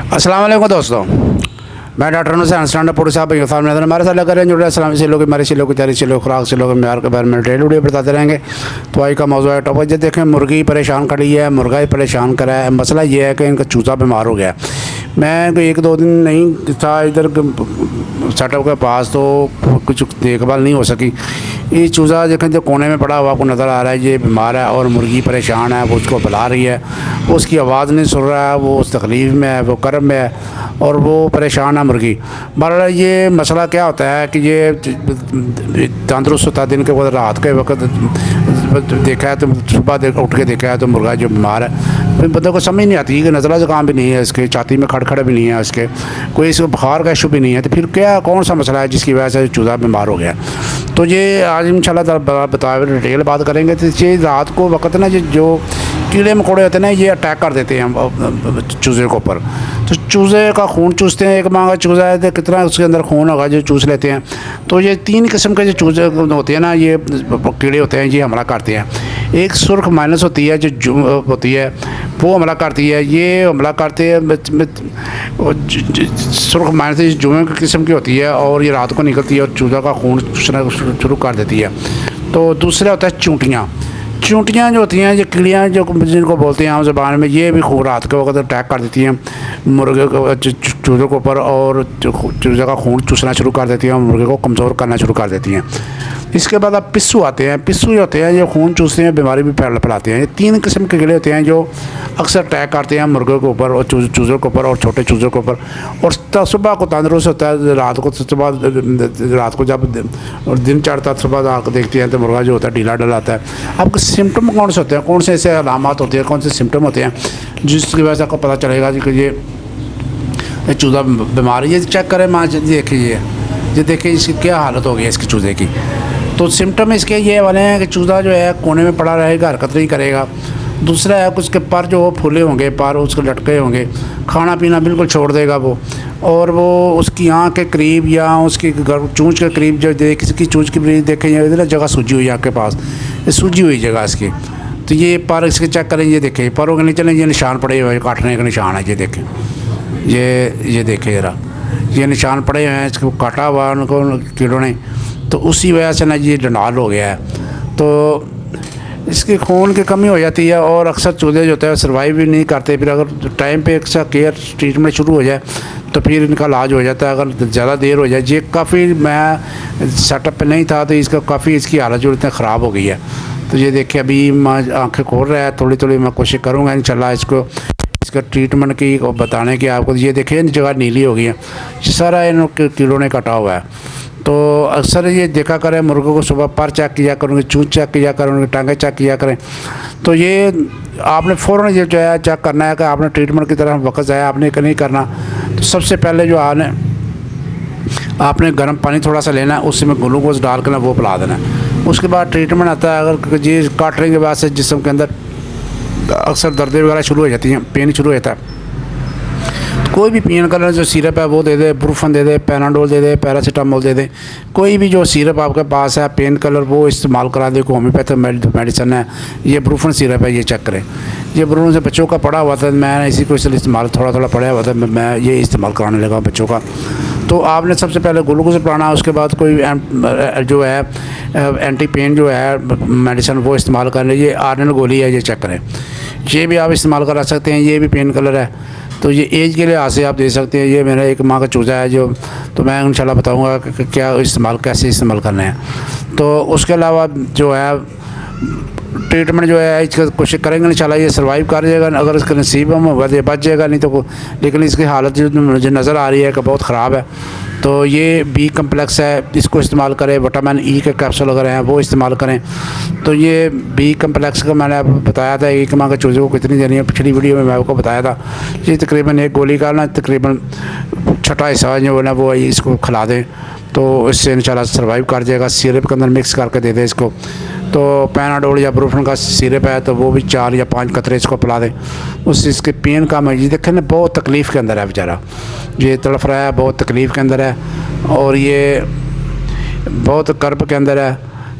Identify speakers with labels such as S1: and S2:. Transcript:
S1: अस्सलाम वालेकुम दोस्तों, मैं डॉक्टर हुसैन स्टैंड पुर साहब हमारे साथ लगा रहे हैं इस्लामी सिलों की हमारे सिलों की तैयारी सिलों खुराक सिलों के म्यार के बारे में डेली वीडियो बताते रहेंगे। तो आज का मौजूद है टॉपिक जो देखें, मुर्गी परेशान खड़ी है, मुर्गा ही परेशान करा है। मसला ये है कि इनका चूज़ा बीमार हो गया। मैं कोई 1-2 दिन नहीं था इधर सेटअप के पास, तो कुछ देखभाल नहीं हो सकी। ये चूज़ा देखें जो कोने में पड़ा हुआ आपको नज़र आ रहा है, ये बीमार है और मुर्गी परेशान है। वो उसको बुला रही है, उसकी आवाज़ नहीं सुन रहा है, वो उस तकलीफ़ में है, वो कर्म में है और वो परेशान है मुर्गी। बहरहाल ये मसला क्या होता है कि ये तंदुरुस्त होता है दिन के वक्त, रात के वक्त देखा है तो सुबह उठ के देखा है तो मुर्गा जो बीमार है। फिर बंदे को समझ नहीं आती कि नज़ला ज़ुकाम भी नहीं है इसके, छाती में खड़खड़ भी नहीं है इसके, कोई इसको बुखार का इशू भी नहीं है। तो फिर क्या कौन सा मसला है जिसकी वजह से चूज़ा बीमार हो गया? तो ये आज इंशाल्लाह बता डिटेल बात करेंगे। तो ये रात को वक्त ना जो कीड़े मकोड़े होते हैं ना, ये अटैक कर देते हैं चूज़े के ऊपर। तो चूज़े का खून चूसते हैं। एक माँ का चूज़ा है तो कितना उसके अंदर खून होगा जो चूस लेते हैं। तो ये 3 किस्म के जो चूज़े होते हैं ना, ये कीड़े होते हैं, ये हमला करते हैं। एक सुर्ख माइनस होती है जो होती है, वो हमला करती है। ये हमला करते हैं सुर्ख माइनस जुए की किस्म की होती है और ये रात को निकलती है और चूज़ा का खून चूसना शुरू कर देती है। तो दूसरा होता है चूंटियाँ। चूंटियाँ जो होती हैं, ये कीड़ियाँ जो जिनको बोलते हैं आम ज़बान में, ये भी खून रात के वक्त अटैक कर देती हैं मुर्गे को, चूज़े के ऊपर, और चूज़े का खून चूसना शुरू कर देती हैं और मुर्गे को कमज़ोर करना शुरू कर देती हैं। इसके बाद अब पिस्सू आते हैं। पिस्सू जो होते हैं ये खून चूसते हैं, बीमारी भी फैलाते हैं। ये 3 किस्म के कीड़े होते हैं जो अक्सर अटैक करते हैं मुर्गे के ऊपर और चूज़े के ऊपर और छोटे चूज़े के ऊपर। और सुबह को तंदुरुस्त होता है, रात को जब दिन चढ़ता है सुबह आकर देखते हैं तो मुर्गा जो होता है ढीला डलाता है। आपके सिम्टम कौन से होते हैं, कौन से ऐसे अलामात होते हैं, कौन से सिम्टम होते हैं जिसकी वजह से आपको पता चलेगा कि ये चूज़ा बीमार है? ये चेक करें माँ, देखिए ये देखिए इसकी क्या हालत हो गई है इसकी चूज़े की। तो सिम्टम इसके ये वाले हैं कि चूज़ा जो है कोने में पड़ा रहेगा, हरकत नहीं करेगा। दूसरा है कि उसके पर जो फूले होंगे, पर उसके लटके होंगे, खाना पीना बिल्कुल छोड़ देगा वो। और वो उसकी आँख के करीब या उसकी चूँच के करीब जो किसी चूँच की करीब देखें, ये ना जगह सूजी हुई है आपके पास, ये सूजी हुई जगह इसकी। तो ये पर इसके चेक करें, ये देखें परों के नीचे ये निशान पड़े हुए हैं, काटने के निशान है। ये देखें, ये देखें ज़रा, ये निशान पड़े हुए हैं, इसको काटा हुआ उनको कीड़ों ने, तो उसी वजह से ना ये डंडाल हो गया है। तो इसकी खून की कमी हो जाती है और अक्सर चूज़े जो होते हैं सर्वाइव भी नहीं करते। फिर अगर टाइम पे एक्स्ट्रा केयर ट्रीटमेंट शुरू हो जाए तो फिर इनका इलाज हो जाता है। अगर ज़्यादा देर हो जाए, ये काफ़ी मैं सेटअप पे नहीं था तो इसका काफ़ी इसकी हालत जो इतनी ख़राब हो गई है। तो ये देखिए अभी मैं आँखें खोल रहा है, थोड़ी थोड़ी मैं कोशिश करूँगा इंशाल्लाह इसका ट्रीटमेंट की बताने की आपको। ये देखिए जगह नीली हो गई है, सारा इन कीड़ों ने कटा हुआ है। तो अक्सर ये देखा करें मुर्गों को, सुबह पर चेक किया करें, उनकी चूँच चेक किया करें, उनकी टांगें चेक किया करें। तो ये आपने फ़ौरन ये जो है चेक करना है कि आपने ट्रीटमेंट की तरफ वक्त जाए आपने नहीं करना। तो सबसे पहले जो आपने गर्म पानी थोड़ा सा लेना है, उसमें ग्लूकोज डाल कर ना वो पिला देना है। उसके बाद ट्रीटमेंट आता है। अगर ये काटने के बाद से जिस्म के अंदर अक्सर दर्दें वगैरह शुरू हो जाती हैं, पेन शुरू होता है, कोई भी पेन किलर जो सिरप है वो दे दे, ब्रूफन दे दे, पैनाडोल दे दे, पैरासीटामोल दे दे, कोई भी जो सिरप आपके पास है पेन किलर वो इस्तेमाल करा दे। कोई होम्योपैथिक मेडिसिन है, ये ब्रूफन सिरप है, ये चेक करें। ये ब्रूफन से बच्चों का पड़ा हुआ था, मैं इसी को इस्तेमाल थोड़ा पड़ा हुआ था, मैं ये इस्तेमाल कराने लगा बच्चों का। तो आपने सबसे पहले ग्लूकोज पिलाना, उसके बाद कोई जो है एंटी पेन जो है मेडिसिन वो इस्तेमाल कर लीजिए। आर्निल गोली है, ये चेक करें, ये भी आप इस्तेमाल करा सकते हैं, ये भी पेन किलर है। तो ये एज के लिहाज से आप दे सकते हैं। ये मेरा 1 माह का चूज़ा है जो, तो मैं इंशाल्लाह बताऊंगा कि क्या कैसे इस्तेमाल करना है। तो उसके अलावा जो है ट्रीटमेंट जो है इसका कोशिश करेंगे इंशाल्लाह ये सर्वाइव कर जाएगा। अगर इसके नसीब में होगा तो बच जाएगा, नहीं तो लेकिन इसकी हालत जो मुझे नज़र आ रही है कि बहुत ख़राब है। तो ये बी कम्प्लेक्स है, इसको इस्तेमाल करें। विटामिन ई के कैप्सूल वगैरह हैं वो इस्तेमाल करें। तो ये बी कम्प्लेक्स का मैंने आपको बताया था 1 माह के चूज़े को कितनी देनी है, पिछली वीडियो में मैं आपको बताया था। ये तकरीबन 1 गोली का ना तकरीबन छठा हिस्सा जो है ना वो इसको खिला दें, तो इससे इंशाल्लाह सर्वाइव कर जाएगा। सिरप के अंदर मिक्स करके दे दें इसको। तो पैनाडोल या ब्रूफन का सिरप है तो वो भी 4 या 5 कतरे इसको पिला दें, उससे इसके पेन कम है। ये देखें ना बहुत तकलीफ़ के अंदर है बेचारा, ये तड़फ रहा है, बहुत तकलीफ़ के अंदर है और ये बहुत कर्ब के अंदर है।